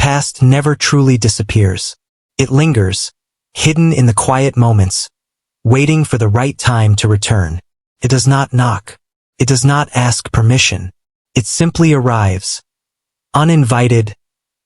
past never truly disappears. It lingers, hidden in the quiet moments, waiting for the right time to return. It does not knock. It does not ask permission. It simply arrives. Uninvited,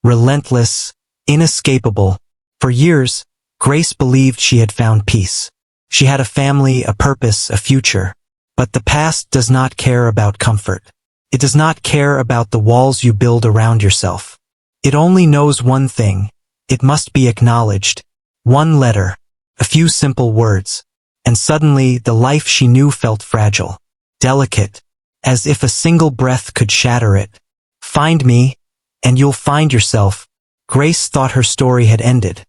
relentless, inescapable. For years, Grace believed she had found peace. She had a family, a purpose, a future. But the past does not care about comfort. It does not care about the walls you build around yourself. It only knows one thing. It must be acknowledged. One letter, a few simple words, and suddenly the life she knew felt fragile, delicate, as if a single breath could shatter it. Find me, and you'll find yourself. Grace thought her story had ended.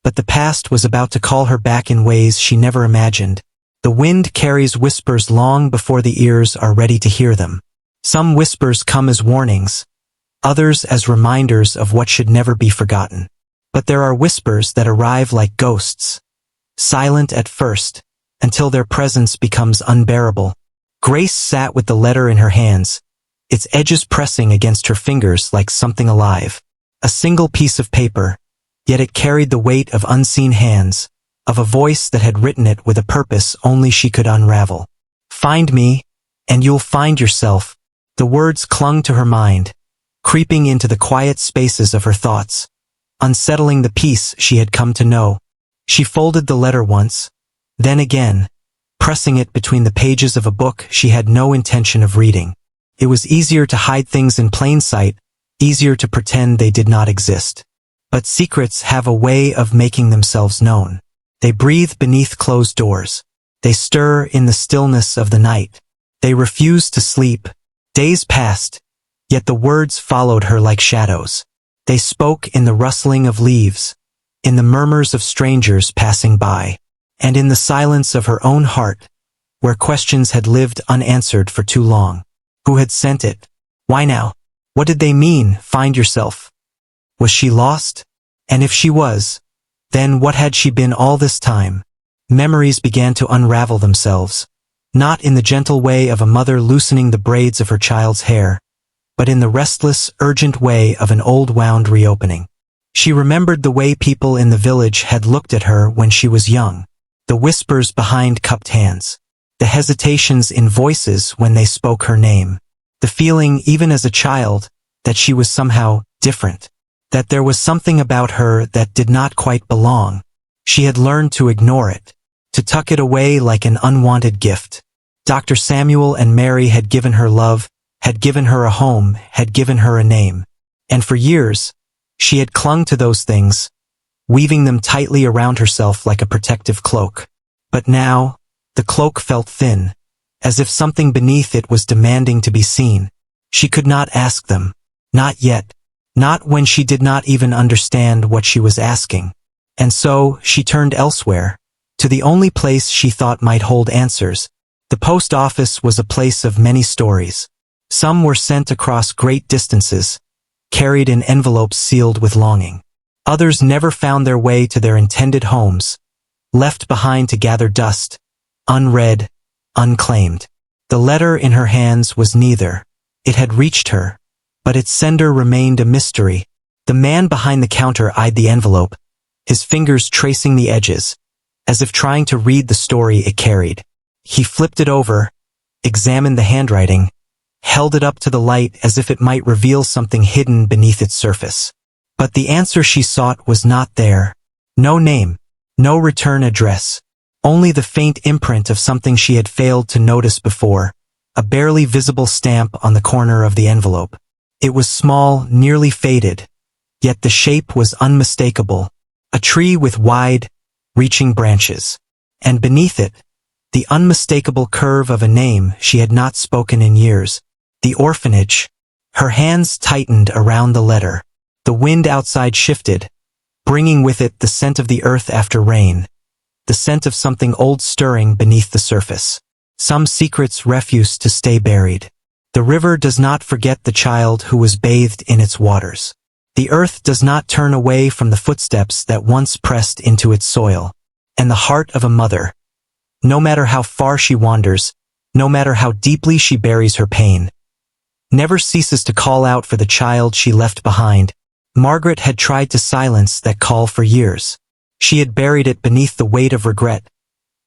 But the past was about to call her back in ways she never imagined. The wind carries whispers long before the ears are ready to hear them. Some whispers come as warnings, others as reminders of what should never be forgotten. But there are whispers that arrive like ghosts, silent at first, until their presence becomes unbearable. Grace sat with the letter in her hands, its edges pressing against her fingers like something alive. A single piece of paper, yet it carried the weight of unseen hands, of a voice that had written it with a purpose only she could unravel. Find me, and you'll find yourself. The words clung to her mind, creeping into the quiet spaces of her thoughts, unsettling the peace she had come to know. She folded the letter once, then again, pressing it between the pages of a book she had no intention of reading. It was easier to hide things in plain sight, easier to pretend they did not exist. But secrets have a way of making themselves known. They breathe beneath closed doors. They stir in the stillness of the night. They refuse to sleep. Days passed, yet the words followed her like shadows. They spoke in the rustling of leaves, in the murmurs of strangers passing by, and in the silence of her own heart, where questions had lived unanswered for too long. Who had sent it? Why now? What did they mean, find yourself? Was she lost? And if she was, then what had she been all this time? Memories began to unravel themselves, not in the gentle way of a mother loosening the braids of her child's hair, but in the restless, urgent way of an old wound reopening. She remembered the way people in the village had looked at her when she was young, the whispers behind cupped hands, the hesitations in voices when they spoke her name, the feeling, even as a child, that she was somehow different, that there was something about her that did not quite belong. She had learned to ignore it, to tuck it away like an unwanted gift. Dr. Samuel and Mary had given her love, had given her a home, had given her a name. And for years, she had clung to those things, weaving them tightly around herself like a protective cloak. But now, the cloak felt thin, as if something beneath it was demanding to be seen. She could not ask them. Not yet. Not when she did not even understand what she was asking. And so, she turned elsewhere, to the only place she thought might hold answers. The post office was a place of many stories. Some were sent across great distances, carried in envelopes sealed with longing. Others never found their way to their intended homes, left behind to gather dust, unread, unclaimed. The letter in her hands was neither. It had reached her, but its sender remained a mystery. The man behind the counter eyed the envelope, his fingers tracing the edges, as if trying to read the story it carried. He flipped it over, examined the handwriting, held it up to the light as if it might reveal something hidden beneath its surface. But the answer she sought was not there. No name, no return address, only the faint imprint of something she had failed to notice before, a barely visible stamp on the corner of the envelope. It was small, nearly faded, yet the shape was unmistakable, a tree with wide, reaching branches. And beneath it, the unmistakable curve of a name she had not spoken in years. The orphanage. Her hands tightened around the letter. The wind outside shifted, bringing with it the scent of the earth after rain, the scent of something old stirring beneath the surface. Some secrets refuse to stay buried. The river does not forget the child who was bathed in its waters. The earth does not turn away from the footsteps that once pressed into its soil. And the heart of a mother, no matter how far she wanders, no matter how deeply she buries her pain, never ceases to call out for the child she left behind, Margaret had tried to silence that call for years. She had buried it beneath the weight of regret,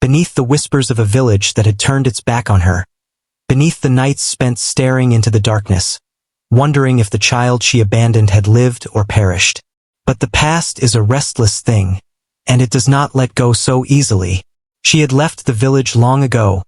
beneath the whispers of a village that had turned its back on her, beneath the nights spent staring into the darkness, wondering if the child she abandoned had lived or perished. But the past is a restless thing, and it does not let go so easily. She had left the village long ago,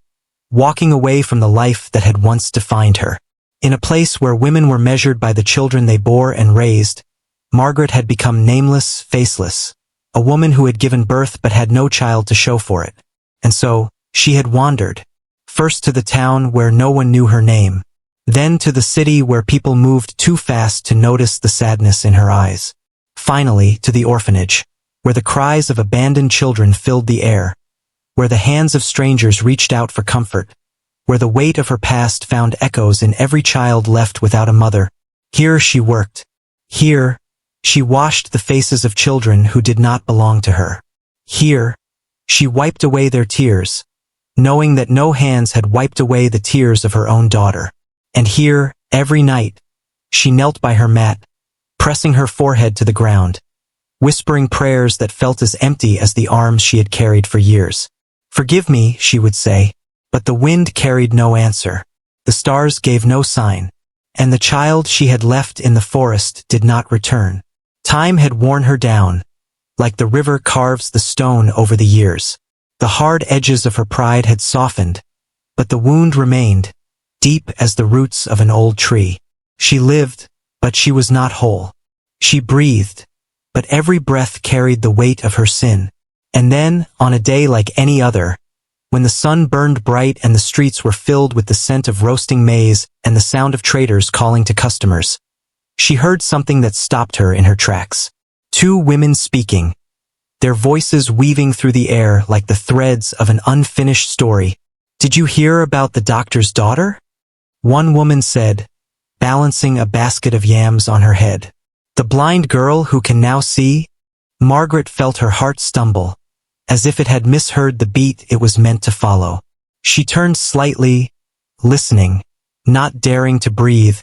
walking away from the life that had once defined her. In a place where women were measured by the children they bore and raised, Margaret had become nameless, faceless, a woman who had given birth but had no child to show for it. And so, she had wandered, first to the town where no one knew her name, then to the city where people moved too fast to notice the sadness in her eyes. Finally, to the orphanage, where the cries of abandoned children filled the air, where the hands of strangers reached out for comfort, where the weight of her past found echoes in every child left without a mother. Here she worked. Here, she washed the faces of children who did not belong to her. Here, she wiped away their tears, knowing that no hands had wiped away the tears of her own daughter. And here, every night, she knelt by her mat, pressing her forehead to the ground, whispering prayers that felt as empty as the arms she had carried for years. "Forgive me," she would say, but the wind carried no answer. The stars gave no sign, and the child she had left in the forest did not return. Time had worn her down, like the river carves the stone over the years. The hard edges of her pride had softened, but the wound remained, deep as the roots of an old tree. She lived, but she was not whole. She breathed, but every breath carried the weight of her sin. And then, on a day like any other, when the sun burned bright and the streets were filled with the scent of roasting maize and the sound of traders calling to customers, she heard something that stopped her in her tracks. Two women speaking, their voices weaving through the air like the threads of an unfinished story. "Did you hear about the doctor's daughter?" One woman said, balancing a basket of yams on her head. "The blind girl who can now see?" Margaret felt her heart stumble, as if it had misheard the beat it was meant to follow. She turned slightly, listening, not daring to breathe.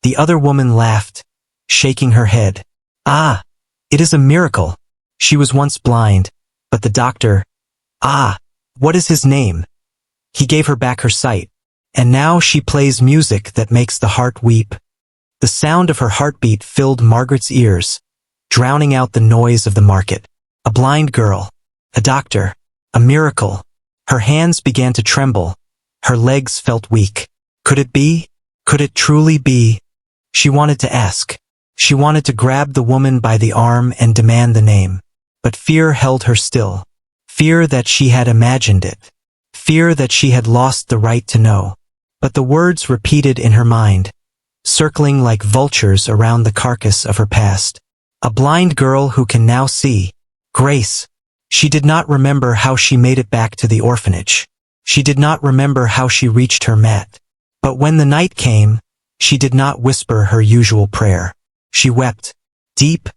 The other woman laughed, shaking her head. "Ah, it is a miracle. She was once blind, but the doctor... Ah, what is his name? He gave her back her sight, and now she plays music that makes the heart weep." The sound of her heartbeat filled Margaret's ears, drowning out the noise of the market. A blind girl, a doctor, a miracle. Her hands began to tremble. Her legs felt weak. Could it be? Could it truly be? She wanted to ask. She wanted to grab the woman by the arm and demand the name. But fear held her still. Fear that she had imagined it. Fear that she had lost the right to know. But the words repeated in her mind, circling like vultures around the carcass of her past. A blind girl who can now see. Grace. She did not remember how she made it back to the orphanage. She did not remember how she reached her mat. But when the night came, she did not whisper her usual prayer. She wept. Deep,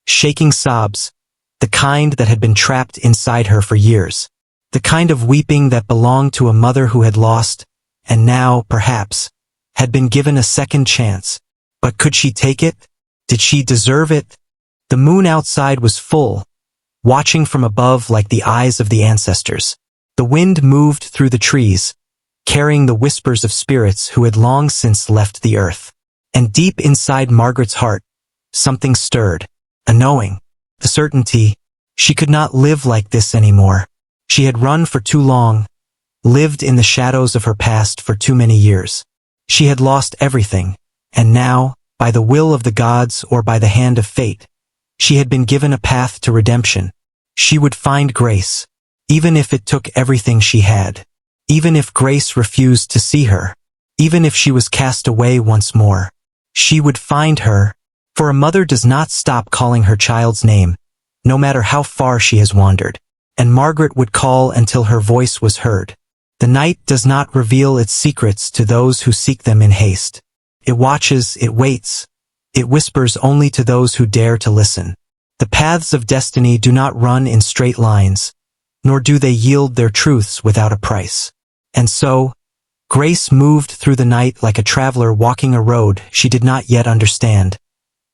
shaking sobs, the kind that had been trapped inside her for years. The kind of weeping that belonged to a mother who had lost, and now, perhaps, had been given a second chance. But could she take it? Did she deserve it? The moon outside was full, watching from above like the eyes of the ancestors. The wind moved through the trees, carrying the whispers of spirits who had long since left the earth. And deep inside Margaret's heart, something stirred, a knowing, the certainty. She could not live like this anymore. She had run for too long, lived in the shadows of her past for too many years. She had lost everything, and now, by the will of the gods or by the hand of fate, she had been given a path to redemption. She would find Grace, even if it took everything she had. Even if Grace refused to see her. Even if she was cast away once more. She would find her, for a mother does not stop calling her child's name, no matter how far she has wandered. And Margaret would call until her voice was heard. The night does not reveal its secrets to those who seek them in haste. It watches, it waits. It whispers only to those who dare to listen. The paths of destiny do not run in straight lines, nor do they yield their truths without a price. And so, Grace moved through the night like a traveler walking a road she did not yet understand.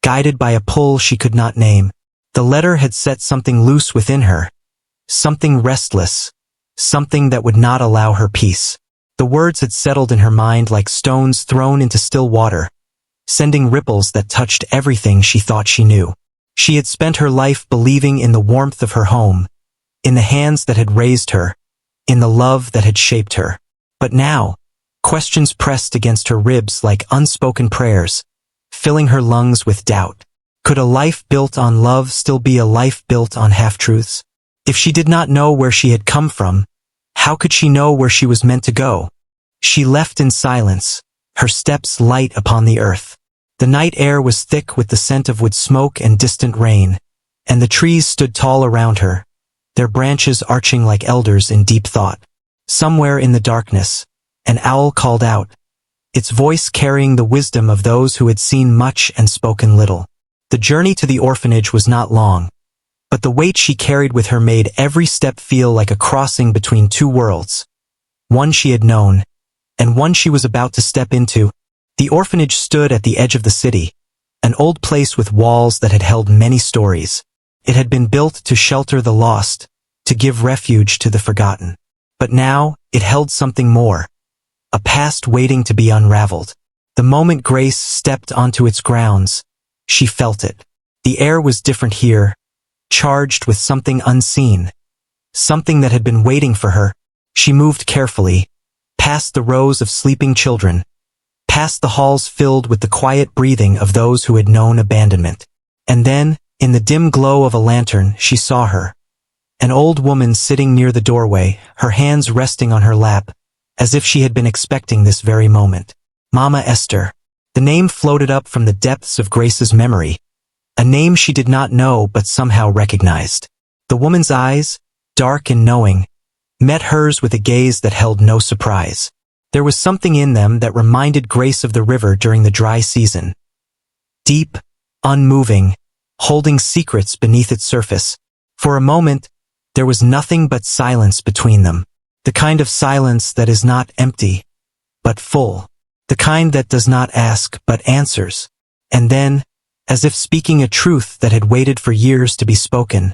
guided by a pull she could not name. The letter had set something loose within her, something restless, something that would not allow her peace. The words had settled in her mind like stones thrown into still water, sending ripples that touched everything she thought she knew. She had spent her life believing in the warmth of her home, in the hands that had raised her, in the love that had shaped her. But now, questions pressed against her ribs like unspoken prayers, filling her lungs with doubt. Could a life built on love still be a life built on half-truths? If she did not know where she had come from, how could she know where she was meant to go? She left in silence, her steps light upon the earth. The night air was thick with the scent of wood smoke and distant rain, and the trees stood tall around her, their branches arching like elders in deep thought. Somewhere in the darkness, an owl called out, its voice carrying the wisdom of those who had seen much and spoken little. The journey to the orphanage was not long, but the weight she carried with her made every step feel like a crossing between two worlds, one she had known, and one she was about to step into. The orphanage stood at the edge of the city, an old place with walls that had held many stories. It had been built to shelter the lost, to give refuge to the forgotten. But now, it held something more, a past waiting to be unraveled. The moment Grace stepped onto its grounds, she felt it. The air was different here, charged with something unseen, something that had been waiting for her. She moved carefully, past the rows of sleeping children, past the halls filled with the quiet breathing of those who had known abandonment. And then, in the dim glow of a lantern, she saw her. An old woman sitting near the doorway, her hands resting on her lap, as if she had been expecting this very moment. Mama Esther. The name floated up from the depths of Grace's memory, a name she did not know but somehow recognized. The woman's eyes, dark and knowing, met hers with a gaze that held no surprise. There was something in them that reminded Grace of the river during the dry season. Deep, unmoving, holding secrets beneath its surface. For a moment, there was nothing but silence between them. The kind of silence that is not empty, but full. The kind that does not ask but answers. And then, as if speaking a truth that had waited for years to be spoken,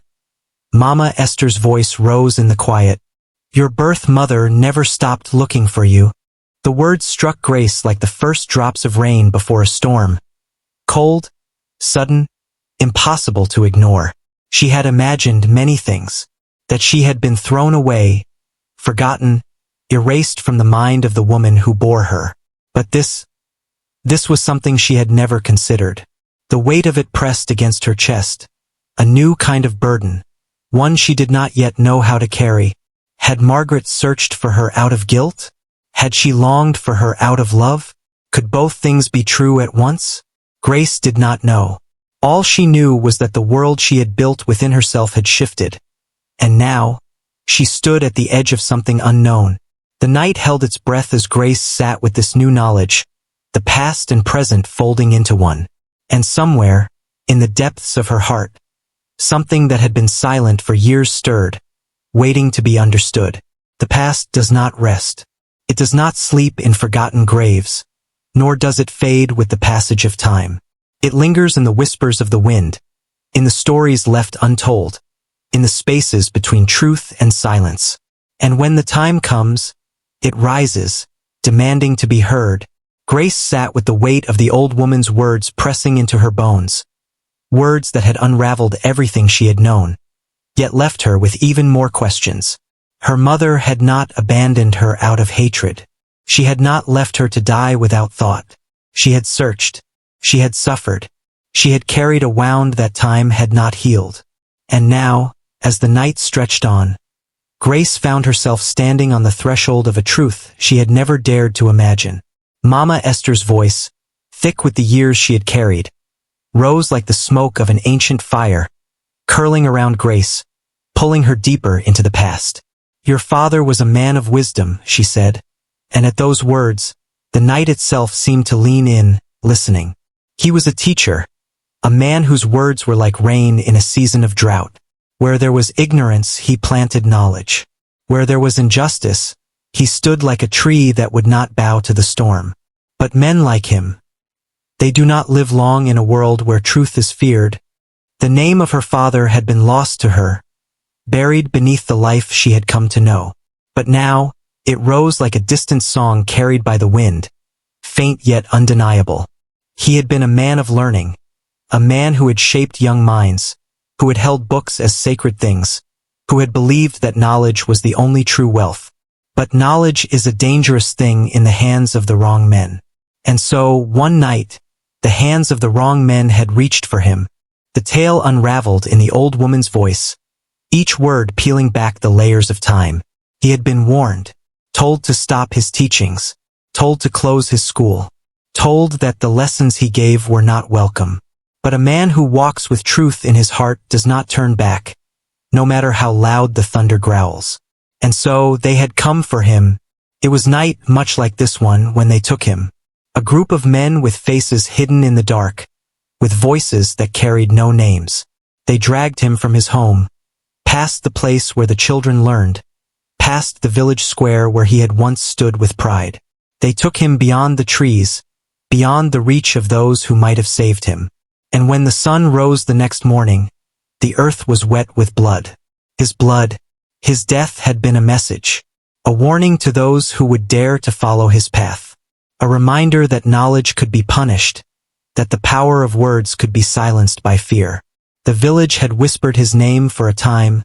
Mama Esther's voice rose in the quiet. Your birth mother never stopped looking for you. The words struck Grace like the first drops of rain before a storm. Cold, sudden, impossible to ignore. She had imagined many things. That she had been thrown away, forgotten, erased from the mind of the woman who bore her. But this was something she had never considered. The weight of it pressed against her chest, a new kind of burden, one she did not yet know how to carry. Had Margaret searched for her out of guilt? Had she longed for her out of love? Could both things be true at once? Grace did not know. All she knew was that the world she had built within herself had shifted. And now, she stood at the edge of something unknown. The night held its breath as Grace sat with this new knowledge, the past and present folding into one. And somewhere, in the depths of her heart, something that had been silent for years stirred, waiting to be understood. The past does not rest. It does not sleep in forgotten graves, nor does it fade with the passage of time. It lingers in the whispers of the wind, in the stories left untold, in the spaces between truth and silence. And when the time comes, it rises, demanding to be heard. Grace sat with the weight of the old woman's words pressing into her bones. Words that had unraveled everything she had known, yet left her with even more questions. Her mother had not abandoned her out of hatred. She had not left her to die without thought. She had searched. She had suffered. She had carried a wound that time had not healed. And now, as the night stretched on, Grace found herself standing on the threshold of a truth she had never dared to imagine. Mama Esther's voice, thick with the years she had carried, rose like the smoke of an ancient fire, curling around Grace, pulling her deeper into the past. Your father was a man of wisdom, she said, and at those words, the night itself seemed to lean in, listening. He was a teacher, a man whose words were like rain in a season of drought. Where there was ignorance, he planted knowledge. Where there was injustice, he stood like a tree that would not bow to the storm. But men like him, They do not live long in a world where truth is feared. The name of her father had been lost to her, buried beneath the life she had come to know. But now, it rose like a distant song carried by the wind, faint yet undeniable. He had been a man of learning, a man who had shaped young minds, who had held books as sacred things, who had believed that knowledge was the only true wealth. But knowledge is a dangerous thing in the hands of the wrong men. And so, one night, the hands of the wrong men had reached for him. The tale unraveled in the old woman's voice, each word peeling back the layers of time. He had been warned, told to stop his teachings, told to close his school, told that the lessons he gave were not welcome. But a man who walks with truth in his heart does not turn back, no matter how loud the thunder growls. And so they had come for him. It was night much like this one when they took him. A group of men with faces hidden in the dark, with voices that carried no names. They dragged him from his home, past the place where the children learned, past the village square where he had once stood with pride. They took him beyond the trees, beyond the reach of those who might have saved him. And when the sun rose the next morning, the earth was wet with blood. His blood, his death had been a message, a warning to those who would dare to follow his path, a reminder that knowledge could be punished, that the power of words could be silenced by fear. The village had whispered his name for a time,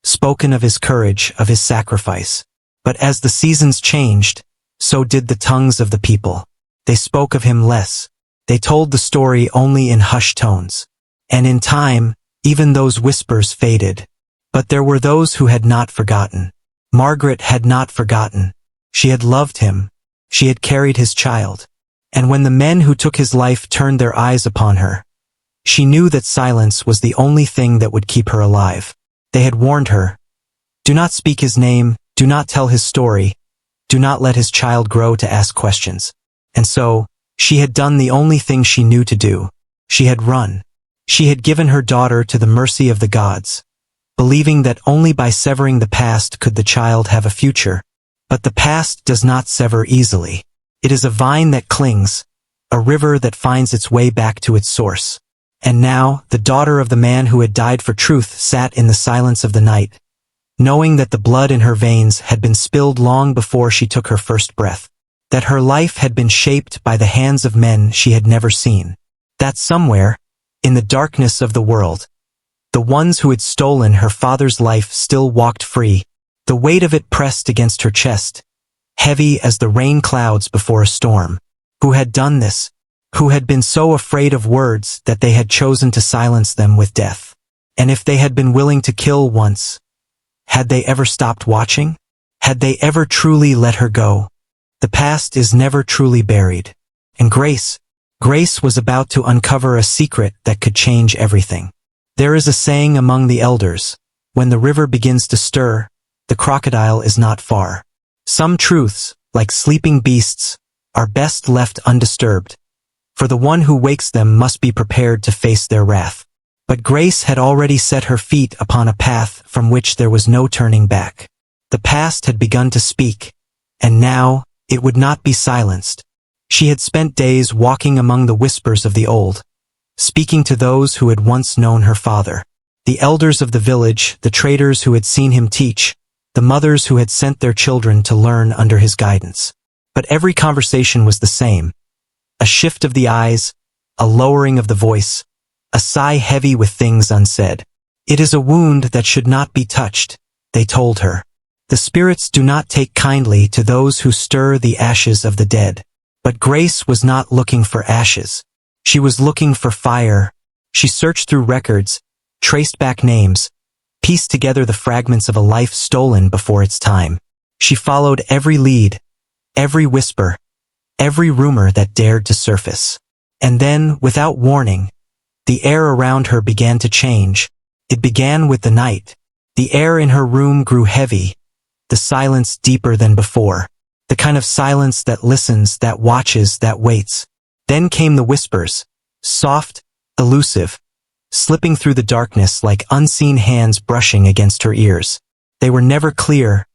spoken of his courage, of his sacrifice. But as the seasons changed, so did the tongues of the people. They spoke of him less. They told the story only in hushed tones. And in time, even those whispers faded. But there were those who had not forgotten. Margaret had not forgotten. She had loved him. She had carried his child. And when the men who took his life turned their eyes upon her, she knew that silence was the only thing that would keep her alive. They had warned her, do not speak his name, do not tell his story, do not let his child grow to ask questions. And so, she had done the only thing she knew to do. She had run. She had given her daughter to the mercy of the gods, believing that only by severing the past could the child have a future. But the past does not sever easily. It is a vine that clings, a river that finds its way back to its source. And now, the daughter of the man who had died for truth sat in the silence of the night, knowing that the blood in her veins had been spilled long before she took her first breath, that her life had been shaped by the hands of men she had never seen, that somewhere, in the darkness of the world, the ones who had stolen her father's life still walked free, the weight of it pressed against her chest, heavy as the rain clouds before a storm. Who had done this? Who had been so afraid of words that they had chosen to silence them with death? And if they had been willing to kill once, had they ever stopped watching? Had they ever truly let her go? The past is never truly buried. And Grace was about to uncover a secret that could change everything. There is a saying among the elders, when the river begins to stir, the crocodile is not far. Some truths, like sleeping beasts, are best left undisturbed, for the one who wakes them must be prepared to face their wrath. But Grace had already set her feet upon a path from which there was no turning back. The past had begun to speak, and now, it would not be silenced. She had spent days walking among the whispers of the old, speaking to those who had once known her father, the elders of the village, the traders who had seen him teach, the mothers who had sent their children to learn under his guidance. But every conversation was the same. A shift of the eyes, a lowering of the voice, a sigh heavy with things unsaid. It is a wound that should not be touched, they told her. The spirits do not take kindly to those who stir the ashes of the dead. But Grace was not looking for ashes. She was looking for fire. She searched through records, traced back names, pieced together the fragments of a life stolen before its time. She followed every lead, every whisper, every rumor that dared to surface. And then, without warning, the air around her began to change. It began with the night. The air in her room grew heavy, the silence deeper than before, the kind of silence that listens, that watches, that waits. Then came the whispers, soft, elusive, slipping through the darkness like unseen hands brushing against her ears. They were never clear,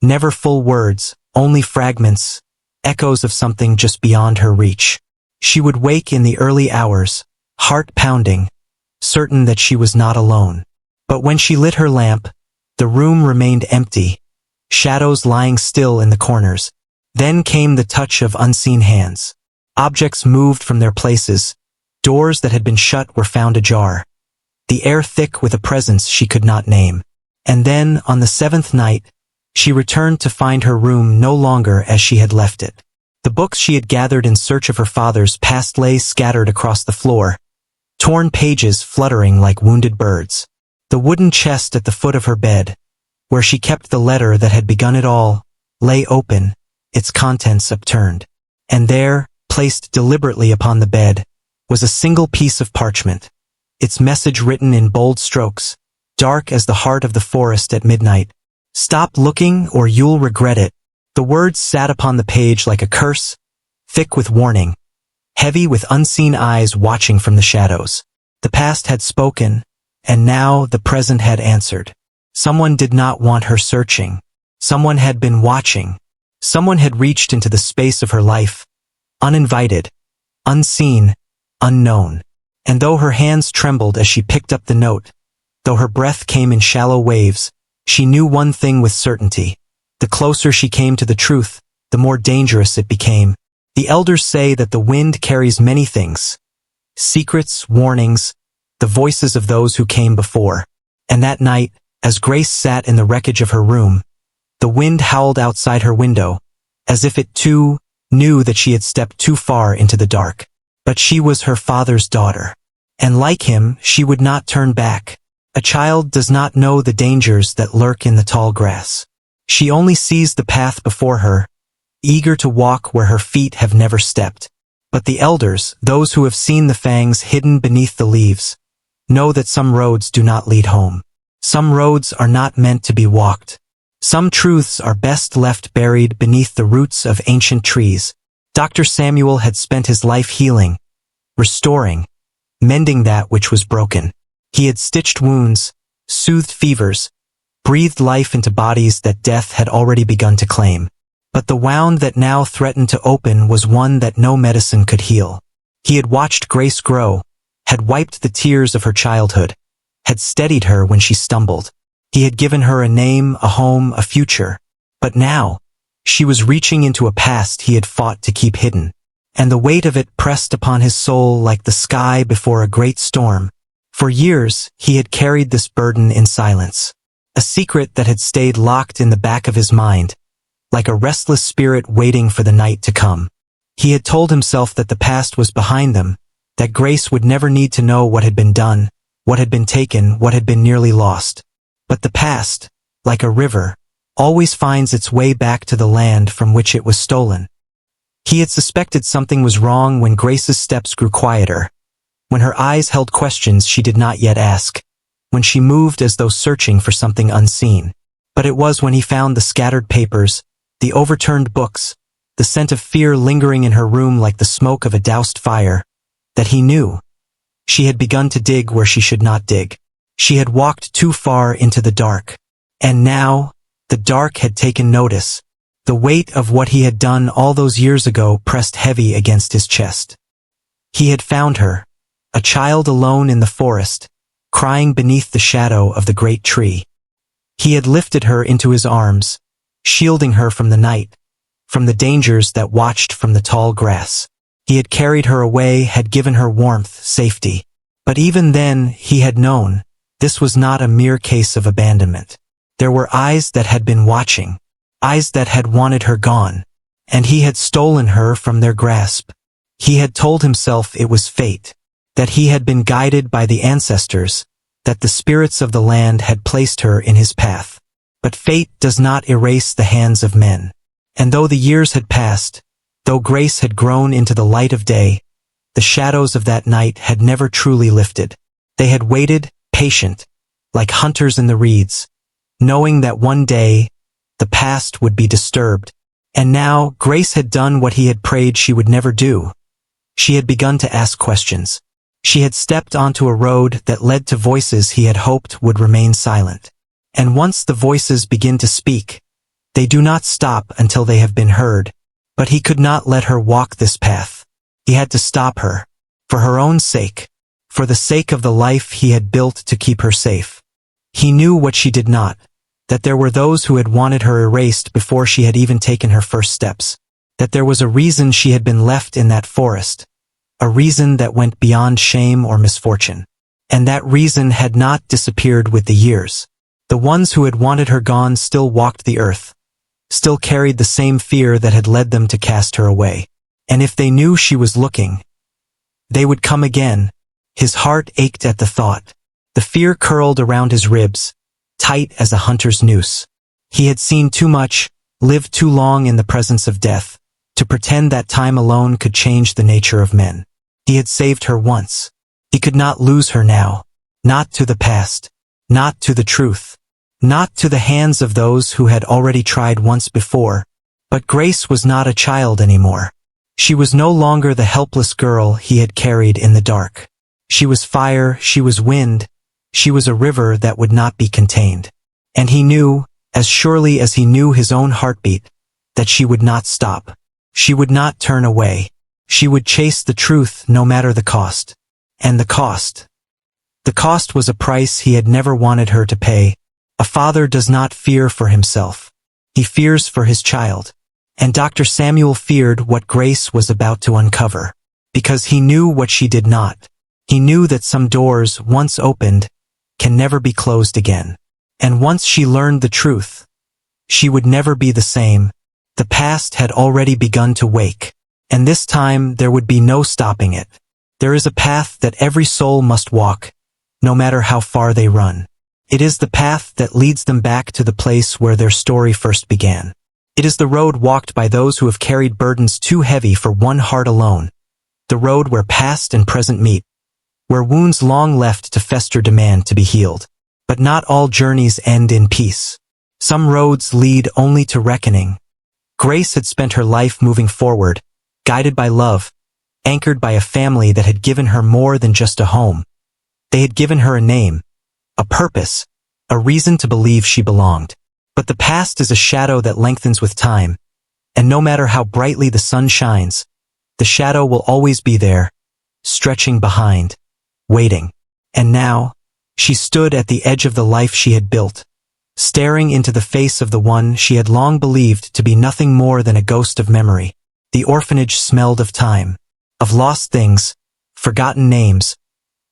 never full words, only fragments, echoes of something just beyond her reach. She would wake in the early hours, heart pounding, certain that she was not alone. But when she lit her lamp, the room remained empty, shadows lying still in the corners. Then came the touch of unseen hands. Objects moved from their places. Doors that had been shut were found ajar. The air thick with a presence she could not name. And then, on the seventh night, she returned to find her room no longer as she had left it. The books she had gathered in search of her father's past lay scattered across the floor, torn pages fluttering like wounded birds. The wooden chest at the foot of her bed, where she kept the letter that had begun it all, lay open, its contents upturned. And there, placed deliberately upon the bed, was a single piece of parchment, its message written in bold strokes, dark as the heart of the forest at midnight. "Stop looking or you'll regret it." The words sat upon the page like a curse, thick with warning, heavy with unseen eyes watching from the shadows. The past had spoken, and now the present had answered. Someone did not want her searching. Someone had been watching. Someone had reached into the space of her life, uninvited, unseen, unknown. And though her hands trembled as she picked up the note, though her breath came in shallow waves, she knew one thing with certainty. The closer she came to the truth, the more dangerous it became. The elders say that the wind carries many things. Secrets, warnings, the voices of those who came before. And that night, as Grace sat in the wreckage of her room, the wind howled outside her window, as if it too knew that she had stepped too far into the dark. But she was her father's daughter. And like him, she would not turn back. A child does not know the dangers that lurk in the tall grass. She only sees the path before her, eager to walk where her feet have never stepped. But the elders, those who have seen the fangs hidden beneath the leaves, know that some roads do not lead home. Some roads are not meant to be walked. Some truths are best left buried beneath the roots of ancient trees. Dr. Samuel had spent his life healing, restoring, mending that which was broken. He had stitched wounds, soothed fevers, breathed life into bodies that death had already begun to claim. But the wound that now threatened to open was one that no medicine could heal. He had watched Grace grow, had wiped the tears of her childhood, had steadied her when she stumbled. He had given her a name, a home, a future. But now, she was reaching into a past he had fought to keep hidden. And the weight of it pressed upon his soul like the sky before a great storm. For years, he had carried this burden in silence. A secret that had stayed locked in the back of his mind, like a restless spirit waiting for the night to come. He had told himself that the past was behind them, that Grace would never need to know what had been done, what had been taken, what had been nearly lost. But the past, like a river, always finds its way back to the land from which it was stolen. He had suspected something was wrong when Grace's steps grew quieter, when her eyes held questions she did not yet ask, when she moved as though searching for something unseen. But it was when he found the scattered papers, the overturned books, the scent of fear lingering in her room like the smoke of a doused fire, that he knew. She had begun to dig where she should not dig. She had walked too far into the dark. And now, the dark had taken notice. The weight of what he had done all those years ago pressed heavy against his chest. He had found her, a child alone in the forest, crying beneath the shadow of the great tree. He had lifted her into his arms, shielding her from the night, from the dangers that watched from the tall grass. He had carried her away, had given her warmth, safety. But even then, he had known, this was not a mere case of abandonment. There were eyes that had been watching, eyes that had wanted her gone, and he had stolen her from their grasp. He had told himself it was fate, that he had been guided by the ancestors, that the spirits of the land had placed her in his path. But fate does not erase the hands of men. And though the years had passed, though Grace had grown into the light of day, the shadows of that night had never truly lifted. They had waited, patient, like hunters in the reeds, knowing that one day, the past would be disturbed. And now, Grace had done what he had prayed she would never do. She had begun to ask questions. She had stepped onto a road that led to voices he had hoped would remain silent. And once the voices begin to speak, they do not stop until they have been heard. But he could not let her walk this path. He had to stop her. For her own sake. For the sake of the life he had built to keep her safe. He knew what she did not. That there were those who had wanted her erased before she had even taken her first steps. That there was a reason she had been left in that forest. A reason that went beyond shame or misfortune. And that reason had not disappeared with the years. The ones who had wanted her gone still walked the earth. Still carried the same fear that had led them to cast her away. And if they knew she was looking, they would come again. His heart ached at the thought. The fear curled around his ribs, tight as a hunter's noose. He had seen too much, lived too long in the presence of death, to pretend that time alone could change the nature of men. He had saved her once. He could not lose her now. Not to the past. Not to the truth. Not to the hands of those who had already tried once before. But Grace was not a child anymore. She was no longer the helpless girl he had carried in the dark. She was fire, she was wind, she was a river that would not be contained. And he knew, as surely as he knew his own heartbeat, that she would not stop. She would not turn away. She would chase the truth no matter the cost. And the cost. The cost was a price he had never wanted her to pay. A father does not fear for himself. He fears for his child. And Dr. Samuel feared what Grace was about to uncover. Because he knew what she did not. He knew that some doors, once opened, can never be closed again. And once she learned the truth, she would never be the same. The past had already begun to wake. And this time there would be no stopping it. There is a path that every soul must walk, no matter how far they run. It is the path that leads them back to the place where their story first began. It is the road walked by those who have carried burdens too heavy for one heart alone. The road where past and present meet. Where wounds long left to fester demand to be healed. But not all journeys end in peace. Some roads lead only to reckoning. Grace had spent her life moving forward, guided by love, anchored by a family that had given her more than just a home. They had given her a name, a purpose, a reason to believe she belonged. But the past is a shadow that lengthens with time, and no matter how brightly the sun shines, the shadow will always be there, stretching behind, waiting. And now, she stood at the edge of the life she had built, staring into the face of the one she had long believed to be nothing more than a ghost of memory. The orphanage smelled of time, of lost things, forgotten names,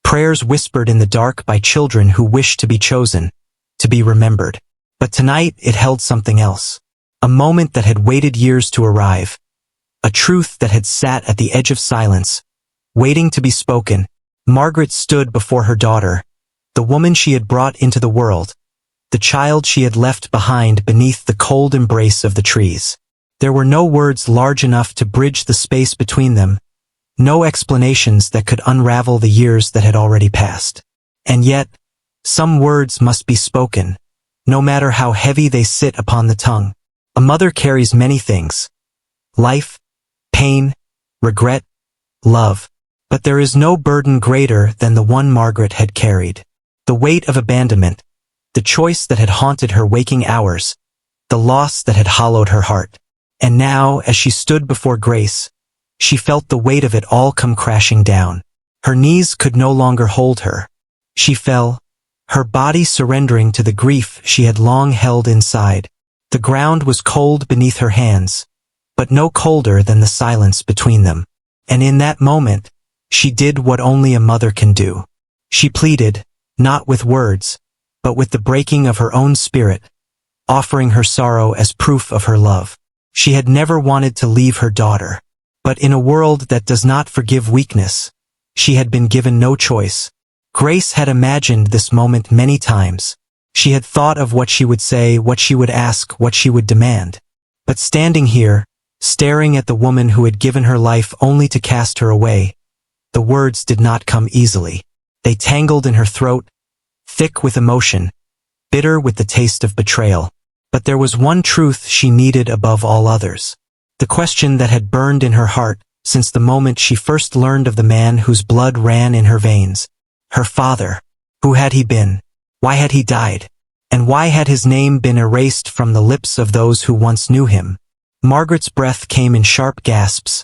prayers whispered in the dark by children who wished to be chosen, to be remembered. But tonight it held something else. A moment that had waited years to arrive. A truth that had sat at the edge of silence, waiting to be spoken. Margaret stood before her daughter, the woman she had brought into the world, the child she had left behind beneath the cold embrace of the trees. There were no words large enough to bridge the space between them, no explanations that could unravel the years that had already passed. And yet, some words must be spoken, no matter how heavy they sit upon the tongue. A mother carries many things. Life, pain, regret, love. But there is no burden greater than the one Margaret had carried. The weight of abandonment, the choice that had haunted her waking hours, the loss that had hollowed her heart. And now, as she stood before Grace, she felt the weight of it all come crashing down. Her knees could no longer hold her. She fell, her body surrendering to the grief she had long held inside. The ground was cold beneath her hands, but no colder than the silence between them. And in that moment, she did what only a mother can do. She pleaded, not with words, but with the breaking of her own spirit, offering her sorrow as proof of her love. She had never wanted to leave her daughter. But in a world that does not forgive weakness, she had been given no choice. Grace had imagined this moment many times. She had thought of what she would say, what she would ask, what she would demand. But standing here, staring at the woman who had given her life only to cast her away, the words did not come easily. They tangled in her throat, thick with emotion, bitter with the taste of betrayal. But there was one truth she needed above all others. The question that had burned in her heart since the moment she first learned of the man whose blood ran in her veins. Her father. Who had he been? Why had he died? And why had his name been erased from the lips of those who once knew him? Margaret's breath came in sharp gasps,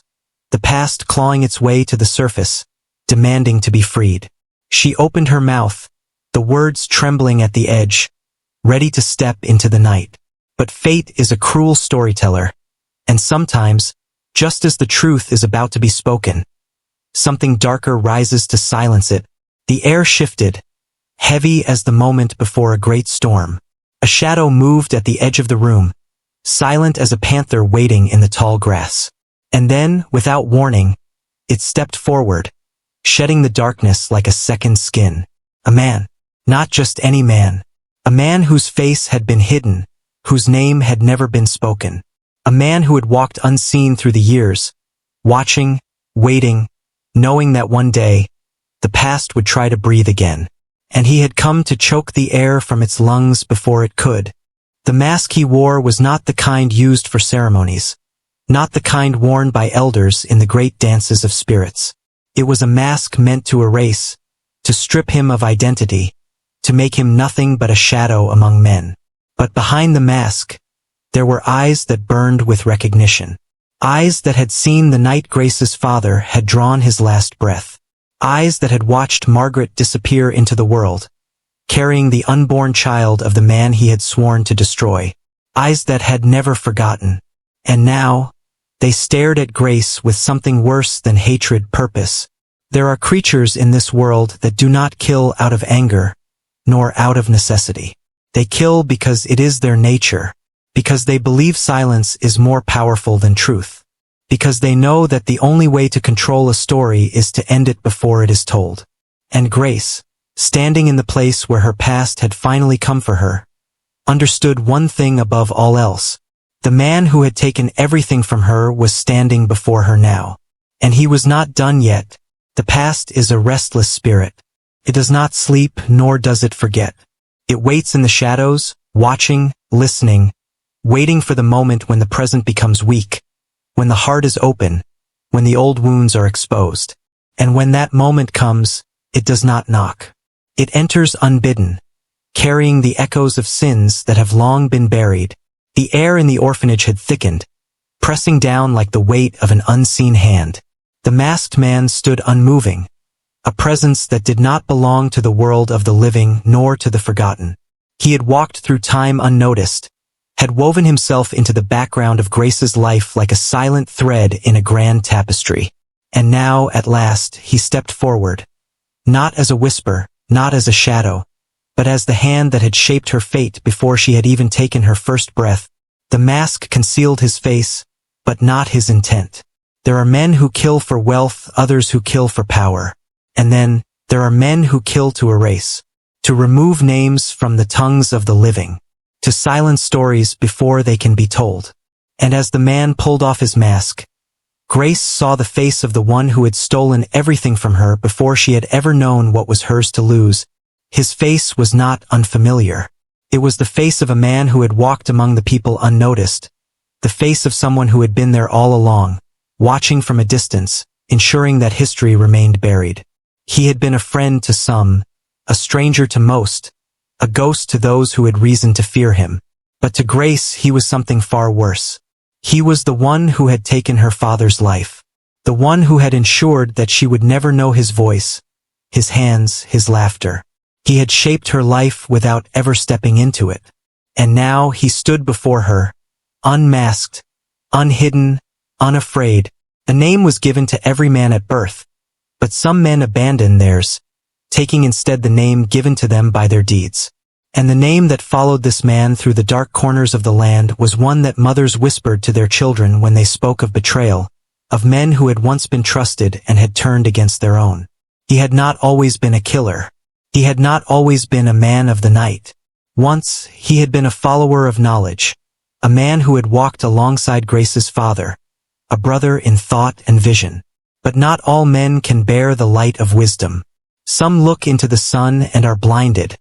the past clawing its way to the surface, demanding to be freed. She opened her mouth, the words trembling at the edge, ready to step into the night. But fate is a cruel storyteller, and sometimes, just as the truth is about to be spoken, something darker rises to silence it. The air shifted, heavy as the moment before a great storm. A shadow moved at the edge of the room, silent as a panther waiting in the tall grass. And then, without warning, it stepped forward, shedding the darkness like a second skin. A man. Not just any man. A man whose face had been hidden, whose name had never been spoken. A man who had walked unseen through the years, watching, waiting, knowing that one day, the past would try to breathe again. And he had come to choke the air from its lungs before it could. The mask he wore was not the kind used for ceremonies, not the kind worn by elders in the great dances of spirits. It was a mask meant to erase, to strip him of identity, to make him nothing but a shadow among men. But behind the mask, there were eyes that burned with recognition. Eyes that had seen the night Grace's father had drawn his last breath. Eyes that had watched Margaret disappear into the world, carrying the unborn child of the man he had sworn to destroy. Eyes that had never forgotten. And now, they stared at Grace with something worse than hatred purpose. There are creatures in this world that do not kill out of anger, nor out of necessity. They kill because it is their nature, because they believe silence is more powerful than truth, because they know that the only way to control a story is to end it before it is told. And Grace, standing in the place where her past had finally come for her, understood one thing above all else. The man who had taken everything from her was standing before her now. And he was not done yet. The past is a restless spirit. It does not sleep, nor does it forget. It waits in the shadows, watching, listening, waiting for the moment when the present becomes weak, when the heart is open, when the old wounds are exposed. And when that moment comes, it does not knock. It enters unbidden, carrying the echoes of sins that have long been buried. The air in the orphanage had thickened, pressing down like the weight of an unseen hand. The masked man stood unmoving, a presence that did not belong to the world of the living nor to the forgotten. He had walked through time unnoticed, had woven himself into the background of Grace's life like a silent thread in a grand tapestry. And now, at last, he stepped forward, not as a whisper, not as a shadow, but as the hand that had shaped her fate before she had even taken her first breath. The mask concealed his face, but not his intent. There are men who kill for wealth, others who kill for power. And then, there are men who kill to erase, to remove names from the tongues of the living, to silence stories before they can be told. And as the man pulled off his mask, Grace saw the face of the one who had stolen everything from her before she had ever known what was hers to lose. His face was not unfamiliar. It was the face of a man who had walked among the people unnoticed, the face of someone who had been there all along, watching from a distance, ensuring that history remained buried. He had been a friend to some, a stranger to most, a ghost to those who had reason to fear him. But to Grace he was something far worse. He was the one who had taken her father's life, the one who had ensured that she would never know his voice, his hands, his laughter. He had shaped her life without ever stepping into it. And now he stood before her, unmasked, unhidden, unafraid. A name was given to every man at birth, but some men abandon theirs, taking instead the name given to them by their deeds. And the name that followed this man through the dark corners of the land was one that mothers whispered to their children when they spoke of betrayal, of men who had once been trusted and had turned against their own. He had not always been a killer. He had not always been a man of the night. Once, he had been a follower of knowledge, a man who had walked alongside Grace's father, a brother in thought and vision. But not all men can bear the light of wisdom. Some look into the sun and are blinded,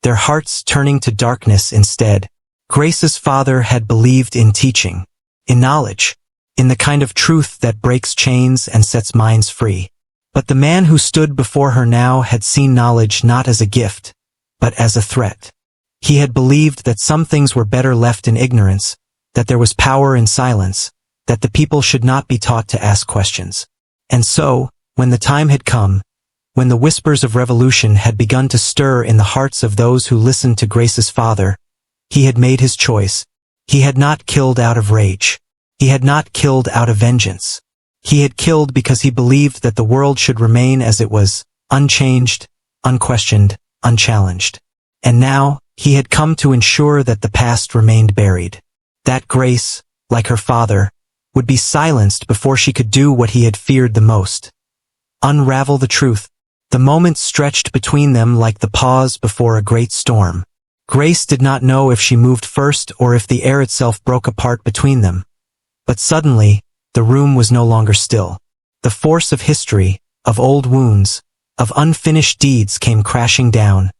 their hearts turning to darkness instead. Grace's father had believed in teaching, in knowledge, in the kind of truth that breaks chains and sets minds free. But the man who stood before her now had seen knowledge not as a gift, but as a threat. He had believed that some things were better left in ignorance, that there was power in silence, that the people should not be taught to ask questions. And so, when the time had come, when the whispers of revolution had begun to stir in the hearts of those who listened to Grace's father, he had made his choice. He had not killed out of rage. He had not killed out of vengeance. He had killed because he believed that the world should remain as it was, unchanged, unquestioned, unchallenged. And now, he had come to ensure that the past remained buried. That Grace, like her father, would be silenced before she could do what he had feared the most. Unravel the truth. The moment stretched between them like the pause before a great storm. Grace did not know if she moved first or if the air itself broke apart between them. But suddenly, the room was no longer still. The force of history, of old wounds, of unfinished deeds came crashing down,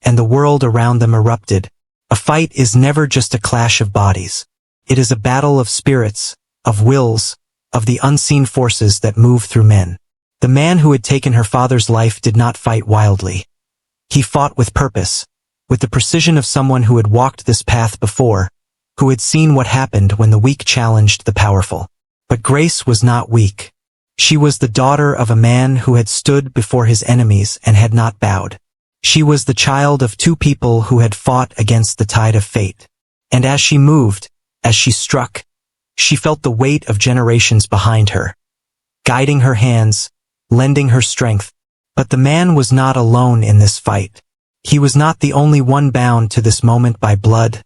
and the world around them erupted. A fight is never just a clash of bodies. It is a battle of spirits, of wills, of the unseen forces that move through men. The man who had taken her father's life did not fight wildly. He fought with purpose, with the precision of someone who had walked this path before, who had seen what happened when the weak challenged the powerful. But Grace was not weak. She was the daughter of a man who had stood before his enemies and had not bowed. She was the child of two people who had fought against the tide of fate. And as she moved, as she struck, she felt the weight of generations behind her, guiding her hands, lending her strength. But the man was not alone in this fight. He was not the only one bound to this moment by blood,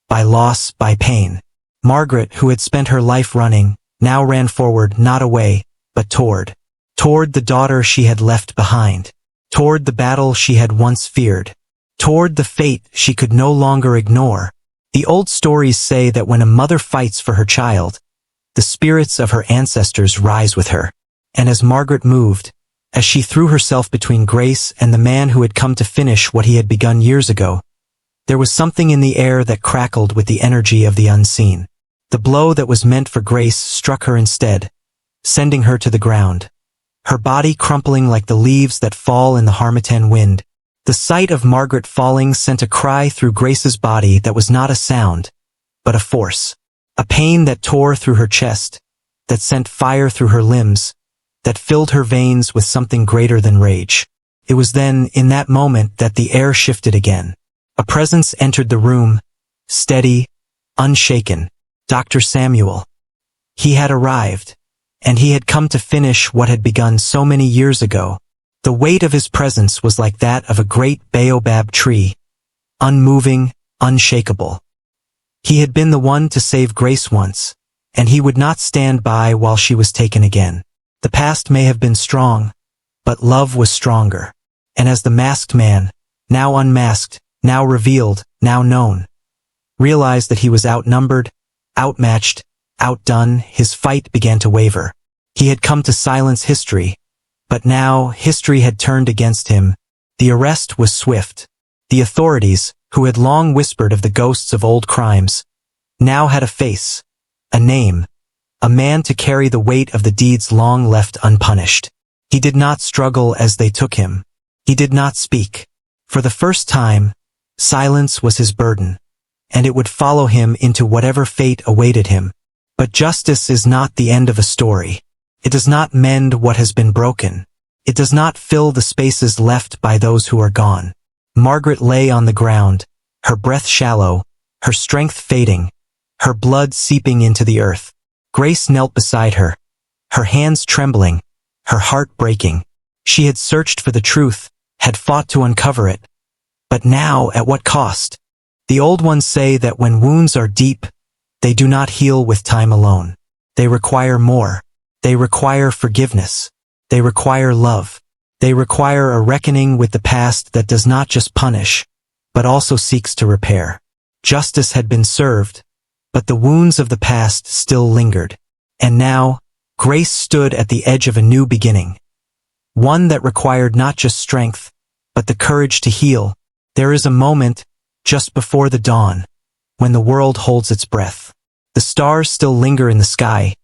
by loss, by pain. Margaret, who had spent her life running, now ran forward, not away, but toward the daughter she had left behind, toward the battle she had once feared, toward the fate she could no longer ignore. The old stories say that when a mother fights for her child, the spirits of her ancestors rise with her. And as Margaret moved, as she threw herself between Grace and the man who had come to finish what he had begun years ago, there was something in the air that crackled with the energy of the unseen. The blow that was meant for Grace struck her instead, sending her to the ground, her body crumpling like the leaves that fall in the harmattan wind. The sight of Margaret falling sent a cry through Grace's body that was not a sound, but a force. A pain that tore through her chest, that sent fire through her limbs, that filled her veins with something greater than rage. It was then, in that moment, that the air shifted again. A presence entered the room, steady, unshaken. Dr. Samuel. He had arrived, and he had come to finish what had begun so many years ago. The weight of his presence was like that of a great baobab tree, unmoving, unshakable. He had been the one to save Grace once, and he would not stand by while she was taken again. The past may have been strong, but love was stronger. And as the masked man, now unmasked, now revealed, now known, realized that he was outnumbered, outmatched, outdone, his fight began to waver. He had come to silence history, but now history had turned against him. The arrest was swift. The authorities, who had long whispered of the ghosts of old crimes, now had a face, a name, a man to carry the weight of the deeds long left unpunished. He did not struggle as they took him. He did not speak. For the first time, silence was his burden, and it would follow him into whatever fate awaited him. But justice is not the end of a story. It does not mend what has been broken. It does not fill the spaces left by those who are gone. Margaret lay on the ground, her breath shallow, her strength fading, her blood seeping into the earth. Grace knelt beside her, her hands trembling, her heart breaking. She had searched for the truth, had fought to uncover it. But now, at what cost? The old ones say that when wounds are deep, they do not heal with time alone. They require more. They require forgiveness. They require love. They require a reckoning with the past that does not just punish, but also seeks to repair. Justice had been served, but the wounds of the past still lingered. And now, Grace stood at the edge of a new beginning. One that required not just strength, but the courage to heal. There is a moment, just before the dawn, when the world holds its breath. The stars still linger in the sky,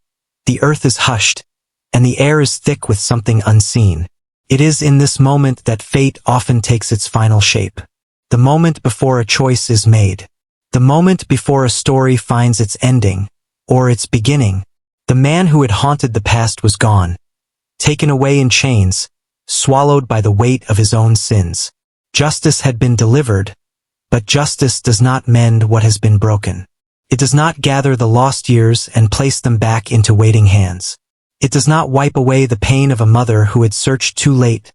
the earth is hushed, and the air is thick with something unseen. It is in this moment that fate often takes its final shape. The moment before a choice is made. The moment before a story finds its ending, or its beginning. The man who had haunted the past was gone, taken away in chains, swallowed by the weight of his own sins. Justice had been delivered, but justice does not mend what has been broken. It does not gather the lost years and place them back into waiting hands. It does not wipe away the pain of a mother who had searched too late,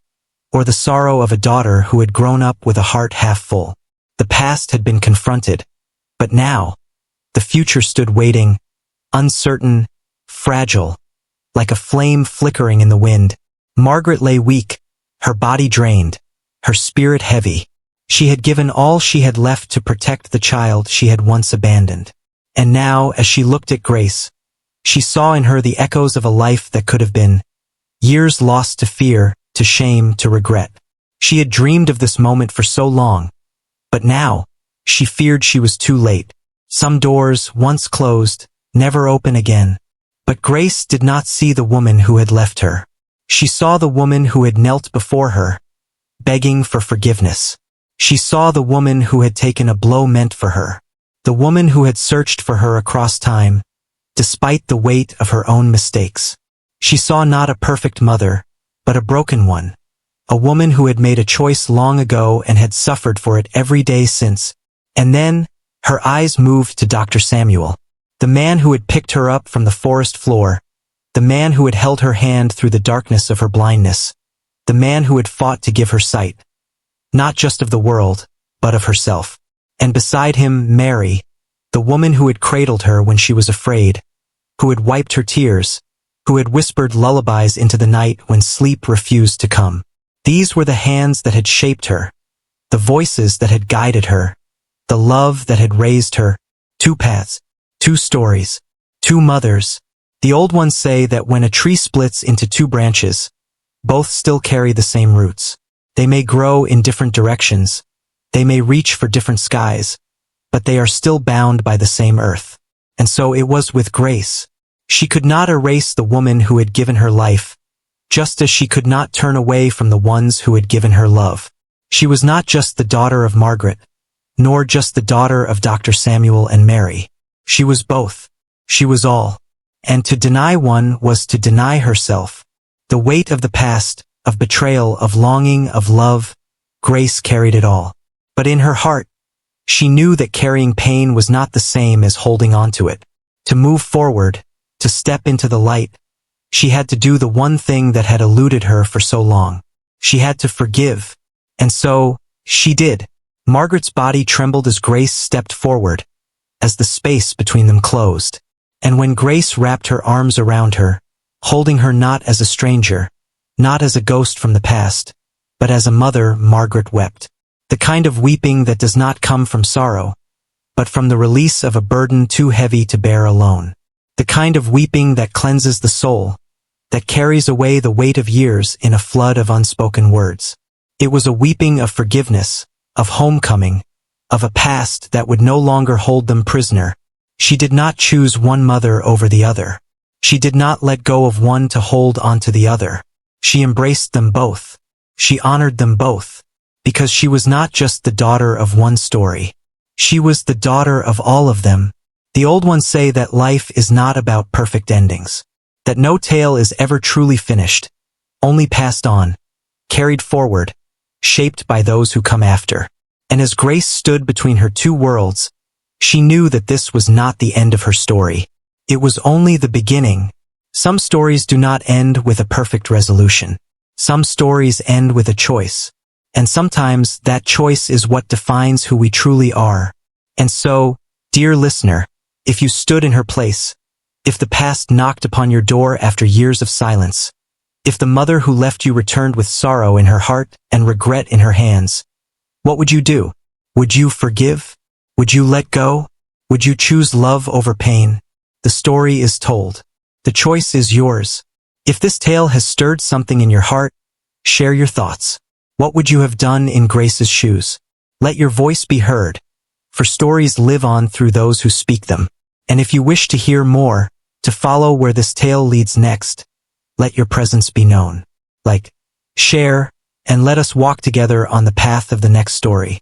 or the sorrow of a daughter who had grown up with a heart half full. The past had been confronted, but now, the future stood waiting, uncertain, fragile, like a flame flickering in the wind. Margaret lay weak, her body drained, her spirit heavy. She had given all she had left to protect the child she had once abandoned. And now, as she looked at Grace, she saw in her the echoes of a life that could have been, years lost to fear, to shame, to regret. She had dreamed of this moment for so long, but now, she feared she was too late. Some doors, once closed, never open again. But Grace did not see the woman who had left her. She saw the woman who had knelt before her, begging for forgiveness. She saw the woman who had taken a blow meant for her. The woman who had searched for her across time, despite the weight of her own mistakes. She saw not a perfect mother, but a broken one. A woman who had made a choice long ago and had suffered for it every day since. And then, her eyes moved to Dr. Samuel, the man who had picked her up from the forest floor, the man who had held her hand through the darkness of her blindness, the man who had fought to give her sight, not just of the world, but of herself. And beside him, Mary, the woman who had cradled her when she was afraid, who had wiped her tears, who had whispered lullabies into the night when sleep refused to come. These were the hands that had shaped her, the voices that had guided her, the love that had raised her. Two paths, two stories, two mothers. The old ones say that when a tree splits into two branches, both still carry the same roots. They may grow in different directions, they may reach for different skies, but they are still bound by the same earth. And so it was with Grace. She could not erase the woman who had given her life, just as she could not turn away from the ones who had given her love. She was not just the daughter of Margaret, nor just the daughter of Dr. Samuel and Mary. She was both. She was all. And to deny one was to deny herself. The weight of the past, of betrayal, of longing, of love, Grace carried it all. But in her heart, she knew that carrying pain was not the same as holding on to it. To move forward, to step into the light, she had to do the one thing that had eluded her for so long. She had to forgive. And so, she did. Margaret's body trembled as Grace stepped forward, as the space between them closed. And when Grace wrapped her arms around her, holding her not as a stranger, not as a ghost from the past, but as a mother, Margaret wept. The kind of weeping that does not come from sorrow, but from the release of a burden too heavy to bear alone. The kind of weeping that cleanses the soul, that carries away the weight of years in a flood of unspoken words. It was a weeping of forgiveness, of homecoming, of a past that would no longer hold them prisoner. She did not choose one mother over the other. She did not let go of one to hold onto the other. She embraced them both. She honored them both. Because she was not just the daughter of one story. She was the daughter of all of them. The old ones say that life is not about perfect endings. That no tale is ever truly finished, only passed on, carried forward, shaped by those who come after. And as Grace stood between her two worlds, she knew that this was not the end of her story. It was only the beginning. Some stories do not end with a perfect resolution. Some stories end with a choice. And sometimes that choice is what defines who we truly are. And so, dear listener, if you stood in her place, if the past knocked upon your door after years of silence, if the mother who left you returned with sorrow in her heart and regret in her hands, what would you do? Would you forgive? Would you let go? Would you choose love over pain? The story is told. The choice is yours. If this tale has stirred something in your heart, share your thoughts. What would you have done in Grace's shoes? Let your voice be heard, for stories live on through those who speak them. And if you wish to hear more, to follow where this tale leads next, let your presence be known. Like, share, and let us walk together on the path of the next story.